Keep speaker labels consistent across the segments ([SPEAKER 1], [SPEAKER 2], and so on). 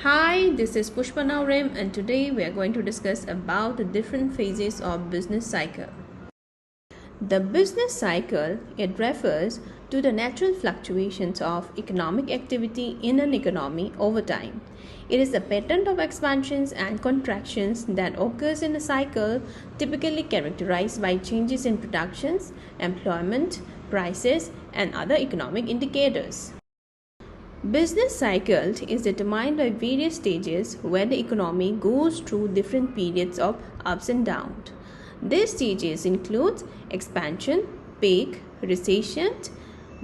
[SPEAKER 1] Hi, this is Pushpa Naurim, and today we are going to discuss about the different phases of business cycle. The business cycle, it refers to the natural fluctuations of economic activity in an economy over time. It is a pattern of expansions and contractions that occurs in a cycle, typically characterized by changes in productions, employment, prices, and other economic indicators. Business cycle is determined by various stages where the economy goes through different periods of ups and downs. These stages include expansion, peak, recession,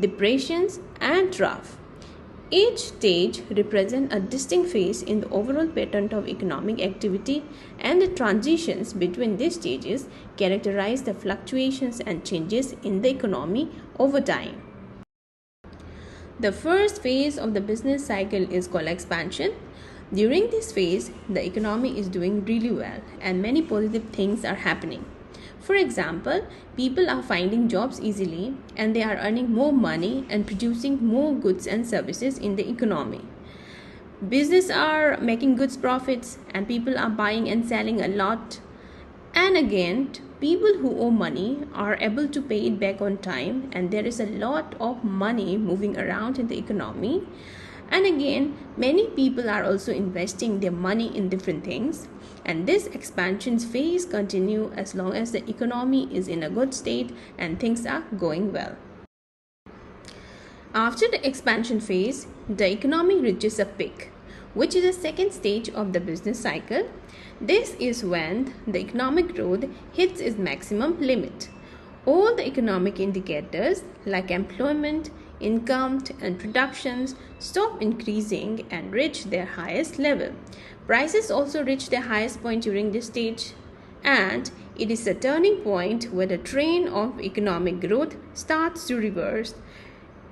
[SPEAKER 1] depressions, and trough. Each stage represents a distinct phase in the overall pattern of economic activity, and the transitions between these stages characterize the fluctuations and changes in the economy over time. The first phase of the business cycle is called expansion. During this phase, the economy is doing really well and many positive things are happening. For example, people are finding jobs easily and they are earning more money and producing more goods and services in the economy. Business are making good profits and people are buying and selling a lot. And again, people who owe money are able to pay it back on time, and there is a lot of money moving around in the economy. And again, many people are also investing their money in different things, and this expansion phase continue as long as the economy is in a good state and things are going well. After the expansion phase, the economy reaches a peak, which is the second stage of the business cycle. This is when the economic growth hits its maximum limit. All the economic indicators like employment, income, and productions stop increasing and reach their highest level. Prices also reach their highest point during this stage, and it is a turning point where the train of economic growth starts to reverse.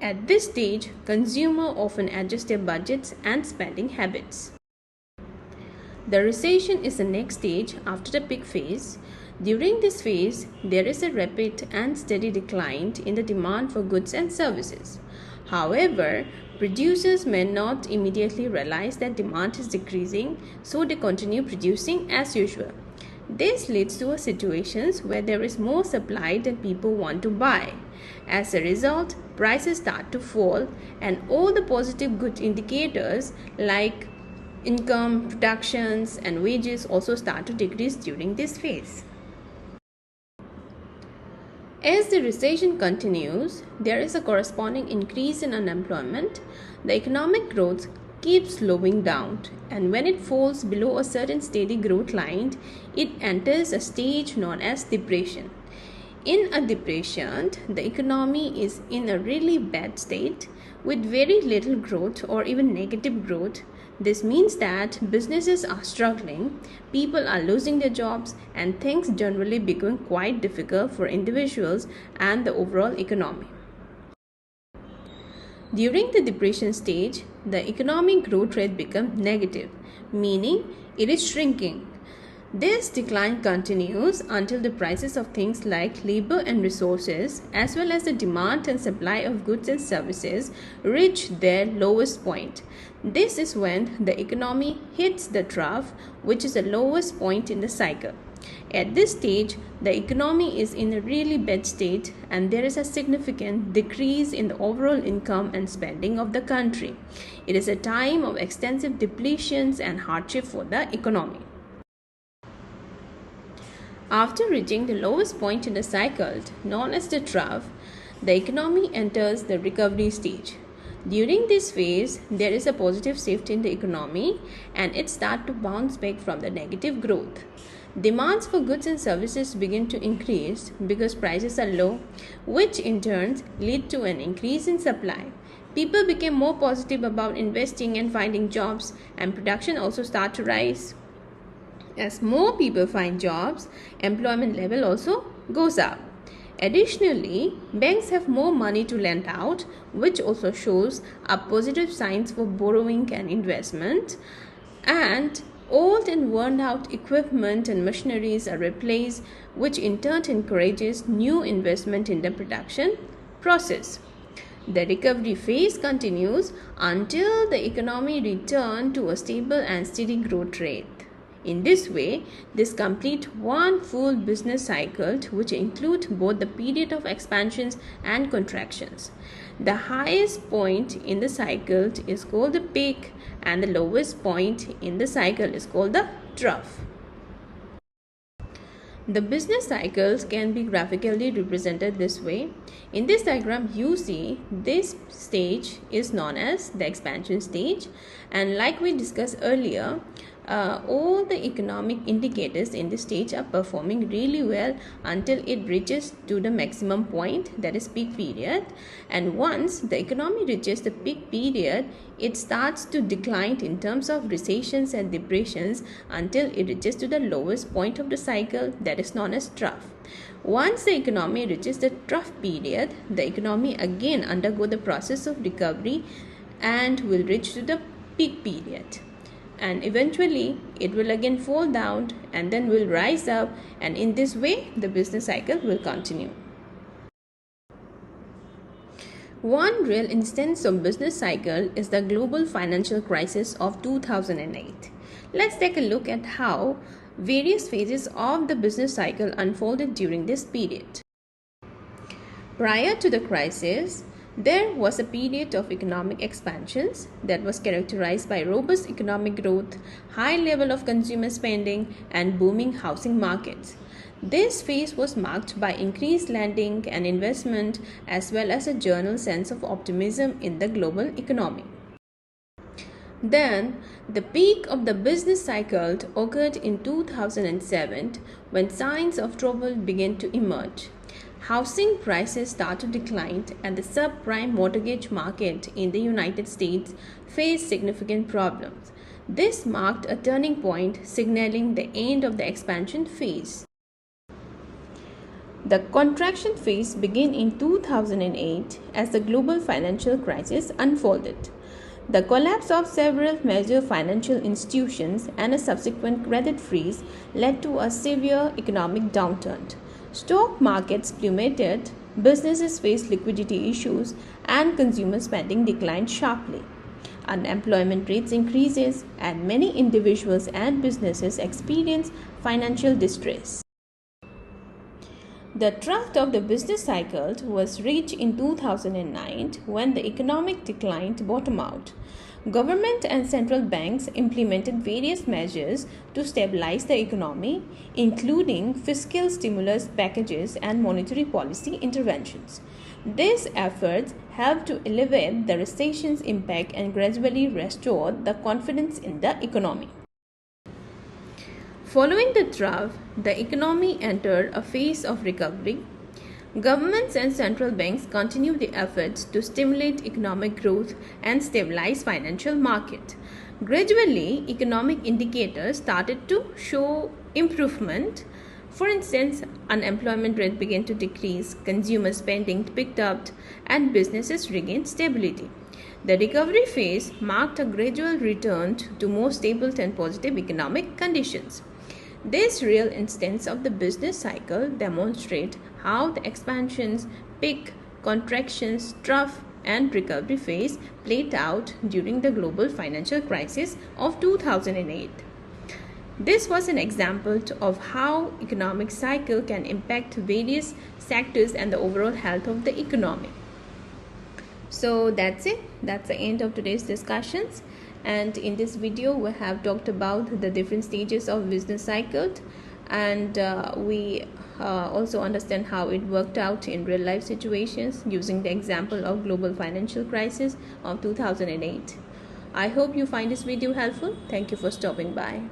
[SPEAKER 1] At this stage, consumers often adjust their budgets and spending habits. The recession is the next stage after the peak phase. During this phase, there is a rapid and steady decline in the demand for goods and services. However, producers may not immediately realize that demand is decreasing, so they continue producing as usual. This leads to situations where there is more supply than people want to buy. As a result, prices start to fall, and all the positive good indicators like income, productions, and wages also start to decrease during this phase. As the recession continues, there is a corresponding increase in unemployment. The economic growth keeps slowing down, and when it falls below a certain steady growth line, it enters a stage known as depression. In a depression, the economy is in a really bad state with very little growth or even negative growth. This means that businesses are struggling, people are losing their jobs, and things generally become quite difficult for individuals and the overall economy. During the depression stage, the economic growth rate becomes negative, meaning it is shrinking. This decline continues until the prices of things like labor and resources, as well as the demand and supply of goods and services, reach their lowest point. This is when the economy hits the trough, which is the lowest point in the cycle. At this stage, the economy is in a really bad state and there is a significant decrease in the overall income and spending of the country. It is a time of extensive depletions and hardship for the economy. After reaching the lowest point in the cycle, known as the trough, the economy enters the recovery stage. During this phase, there is a positive shift in the economy and it starts to bounce back from the negative growth. Demands for goods and services begin to increase because prices are low, which in turn lead to an increase in supply. People became more positive about investing and finding jobs, and production also started to rise. As more people find jobs, employment level also goes up. Additionally, banks have more money to lend out, which also shows up positive signs for borrowing and investment. And old and worn out equipment and machineries are replaced, which in turn encourages new investment in the production process. The recovery phase continues until the economy returns to a stable and steady growth rate. In this way, this completes one full business cycle which includes both the period of expansions and contractions. The highest point in the cycle is called the peak and the lowest point in the cycle is called the trough. The business cycles can be graphically represented this way. In this diagram, you see this stage is known as the expansion stage, and like we discussed earlier, all the economic indicators in this stage are performing really well until it reaches to the maximum point, that is peak period. And once the economy reaches the peak period, it starts to decline in terms of recessions and depressions until it reaches to the lowest point of the cycle, that is known as trough. Once the economy reaches the trough period, the economy again undergo the process of recovery and will reach to the peak period. And eventually it will again fall down and then will rise up, and in this way the business cycle will continue. One real instance of business cycle is the global financial crisis of 2008. Let's take a look at how various phases of the business cycle unfolded during this period. Prior to the crisis, there was a period of economic expansions that was characterized by robust economic growth, high level of consumer spending, and booming housing markets. This phase was marked by increased lending and investment as well as a general sense of optimism in the global economy. Then, the peak of the business cycle occurred in 2007 when signs of trouble began to emerge. Housing prices started to decline and the subprime mortgage market in the United States faced significant problems. This marked a turning point, signaling the end of the expansion phase. The contraction phase began in 2008 as the global financial crisis unfolded. The collapse of several major financial institutions and a subsequent credit freeze led to a severe economic downturn. Stock markets plummeted, businesses faced liquidity issues, and consumer spending declined sharply. Unemployment rates increases, and many individuals and businesses experienced financial distress. The trough of the business cycle was reached in 2009 when the economic decline bottomed out. Government and central banks implemented various measures to stabilize the economy, including fiscal stimulus packages and monetary policy interventions. These efforts helped to alleviate the recession's impact and gradually restore the confidence in the economy. Following the trough, the economy entered a phase of recovery. Governments and central banks continued the efforts to stimulate economic growth and stabilize financial market. Gradually, economic indicators started to show improvement. For instance, unemployment rate began to decrease, consumer spending picked up, and businesses regained stability. The recovery phase marked a gradual return to more stable and positive economic conditions. This real instance of the business cycle demonstrates how the expansions, peak, contractions, trough, and recovery phase played out during the global financial crisis of 2008. This was an example of how economic cycle can impact various sectors and the overall health of the economy. So that's it. That's the end of today's discussions. And in this video we have talked about the different stages of business cycle, and we also understand how it worked out in real life situations using the example of global financial crisis of 2008. I hope you find this video helpful. Thank you for stopping by.